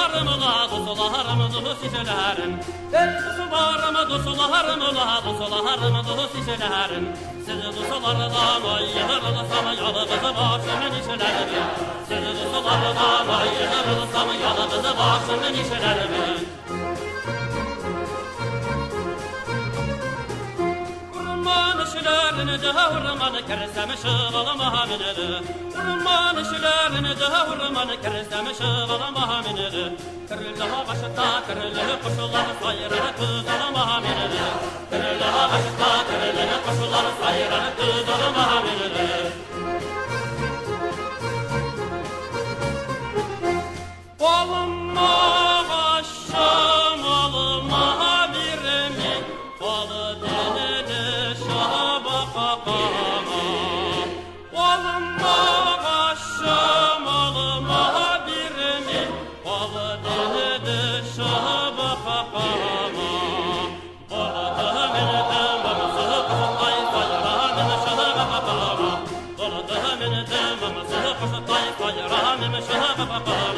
dusularım ula, dusularım dus işelerim. Dusularım ula, dusularım dus işelerim. Sizi dusulardan ayırırsam yalnız başımın işelerim. Sizi dusulardan ayırırsam yalnız başımın işelerim. İşlerini devurmanı kersem şıvalama mineli. Urman işlerini devurmanı kersem şıvalama mineli. Kırılı başta kırılı koşullar sayırar kızılama mineli. Kırılı başta kırılı koşullar sayırar kızılama mineli. Olma başım olma birimi ol deneli şabaka. Olma başım olma birimi ol deneli şabaka. Boladım indim mamızı kuşatay sayıranım şabaka. Boladım indim mamızı kuşatay sayıranım şabaka.